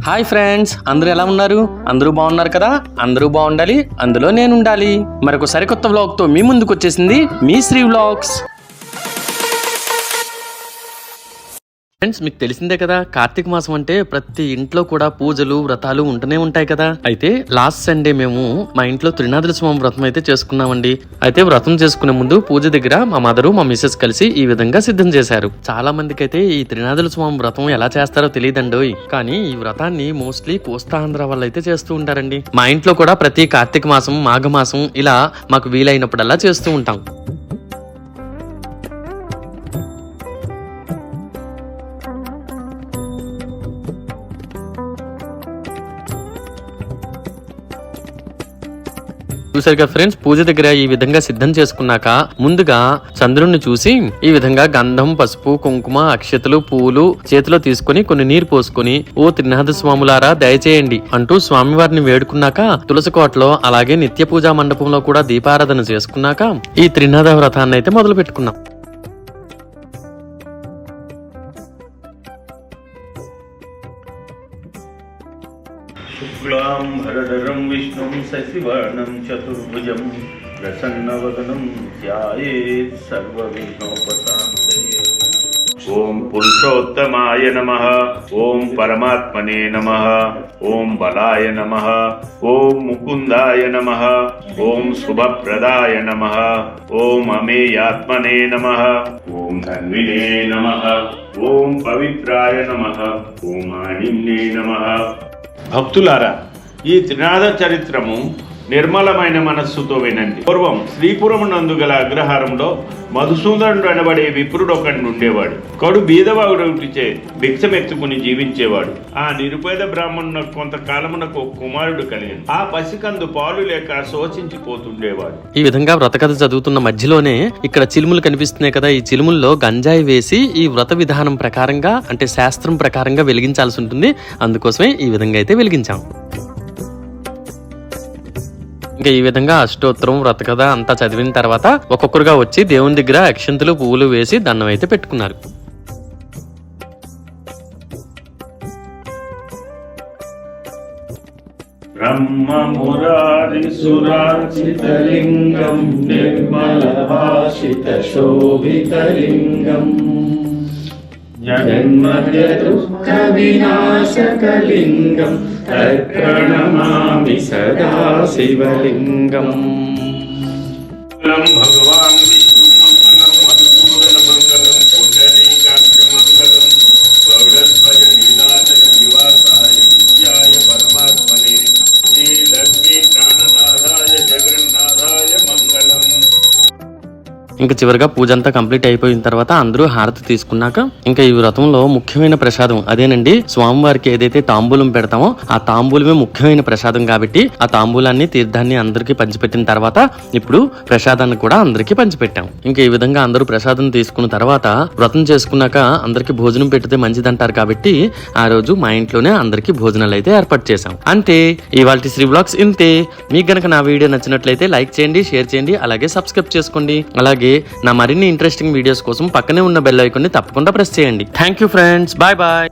Hi friends, అందరూ ఎలా ఉన్నారు? అందరూ బాగున్నారు కదా? అందరూ బాగుండాలి, అందులో నేను ఉండాలి. మరొక సరికొత్త వ్లాగ్తో మీ ముందుకు వచ్చేసింది మీ శ్రీ వ్లాగ్స్. ఫ్రెండ్స్, మీకు తెలిసిందే కదా, కార్తీక మాసం అంటే ప్రతి ఇంట్లో కూడా పూజలు వ్రతాలు ఉంటూనే ఉంటాయి కదా. అయితే లాస్ట్ సండే మేము మా ఇంట్లో త్రినాథుల స్వామి వ్రతం అయితే చేసుకున్నామండి. అయితే వ్రతం చేసుకునే ముందు పూజ దగ్గర మా మదరు మా మిసెస్ కలిసి ఈ విధంగా సిద్ధం చేశారు. చాలా మందికి అయితే ఈ త్రినాథుల స్వామి వ్రతం ఎలా చేస్తారో తెలియదండి, కానీ ఈ వ్రతాన్ని మోస్ట్లీ కోస్తాంధ్ర వాళ్ళు అయితే చేస్తూ ఉంటారండి. మా ఇంట్లో కూడా ప్రతి కార్తీక మాసం మాఘమాసం ఇలా మాకు వీలైనప్పుడల్లా చేస్తూ ఉంటాం. చూసారు కదా ఫ్రెండ్స్, పూజ దగ్గర ఈ విధంగా సిద్ధం చేసుకున్నాక ముందుగా చంద్రుణ్ణి చూసి ఈ విధంగా గంధం, పసుపు, కుంకుమ, అక్షతలు, పూలు చేతిలో తీసుకుని కొన్ని నీరు పోసుకుని ఓ త్రినాథ స్వాములారా దయచేయండి అంటూ స్వామివారిని వేడుకున్నాక తులసి కోటలో అలాగే నిత్య పూజా మండపంలో కూడా దీపారాధన చేసుకున్నాక ఈ త్రినాథ వ్రతాన్ని అయితే మొదలు పెట్టుకున్నాం. శుక్లాం భరధరం విష్ణుం శశివర్ణం చతుర్భుజం ప్రసన్నవదనం ధ్యాయేత్ సర్వవిఘ్నోపశాంతయే. ఓం పురుషోత్తమాయ నమః, ఓం పరమాత్మనే నమః, ఓం బలాయ నమః, ఓం ముకుందాయ నమః, ఓం శుభప్రదాయ నమః, ఓం అమేయాత్మనే నమః, ఓం ధన్వినే నమః, ఓం పవిత్రాయ నమః, ఓం ఆణిన్నే నమః. భక్తులారా, ఈ త్రినాథ చరిత్రము నిర్మలమైన మనస్సుతో వినండి. పూర్వం శ్రీపురం నందు గల అగ్రహారంలో మధుసూదనుడు అనబడే విప్రుడు ఒకడు ఉండేవాడు. కడు బీదవాగుడిచే భిక్షమెత్తుకుని జీవించేవాడు. ఆ నిరుపేద బ్రాహ్మణునకు కొంతకాలమునకు కుమారుడు కలిగింది. ఆ పసికందు పాలు లేక శోషించిపోతుండేవాడు. ఈ విధంగా వ్రత కథ చదువుతున్న మధ్యలోనే ఇక్కడ చిలుములు కనిపిస్తున్నాయి కదా, ఈ చిలుముల్లో గంజాయి వేసి ఈ వ్రత విధానం ప్రకారంగా అంటే శాస్త్రం ప్రకారంగా వెలిగించాల్సి ఉంటుంది. అందుకోసమే ఈ విధంగా అయితే వెలిగించాం. ఇంకా ఈ విధంగా అష్టోత్తరం వ్రత కథ అంతా చదివిన తర్వాత ఒక్కొక్కరుగా వచ్చి దేవుని దగ్గర అక్షంతులు పువ్వులు వేసి దండం అయితే పెట్టుకున్నారు. బ్రహ్మమురారిసురార్చితలింగం నిర్మలభాషిత శోభితలింగం జన్మదుఃఖ వినాశకలింగం తత్ప్రణమామి సదా శివలింగం. భగవాన్ విష్ణు మంగళం, మధుసూదన మంగళం, పుండరీకాక్ష మంగళం, గౌడధ్వజ నీలాచల నివాసాయ నిత్యాయ పరమాత్మనే శ్రీ లక్ష్మీ ప్రాణనాథాయ జగన్నాథాయ మంగళం. ఇంకా చివరిగా పూజ అంతా కంప్లీట్ అయిపోయిన తర్వాత అందరూ హారతి తీసుకున్నాక ఇంకా ఈ వ్రతంలో ముఖ్యమైన ప్రసాదం అదేనండి. స్వామివారికి ఏదైతే తాంబూలం పెడతామో ఆ తాంబూలమే ముఖ్యమైన ప్రసాదం కాబట్టి ఆ తాంబూలాన్ని తీర్థాన్ని అందరికీ పంచిపెట్టిన తర్వాత ఇప్పుడు ప్రసాదాన్ని కూడా అందరికీ పంచిపెట్టాం. ఇంకా ఈ విధంగా అందరూ ప్రసాదం తీసుకున్న తర్వాత వ్రతం చేసుకున్నాక అందరికి భోజనం పెట్టితే మంచిదంటారు కాబట్టి ఆ రోజు మా ఇంట్లోనే అందరికి భోజనాలు అయితే ఏర్పాటు చేశాం. అంతే, ఇవాల్టి శ్రీ వ్లాగ్స్ ఇంతే. మీకు గనక నా వీడియో నచ్చినట్లయితే లైక్ చేయండి, షేర్ చేయండి, అలాగే సబ్స్క్రైబ్ చేసుకోండి. అలాగే నా మరిన్ని ఇంట్రెస్టింగ్ వీడియోస్ కోసం పక్కనే ఉన్న బెల్ ఐకాన్ ని తప్పకుండా ప్రెస్ చేయండి. Thank you friends, bye bye.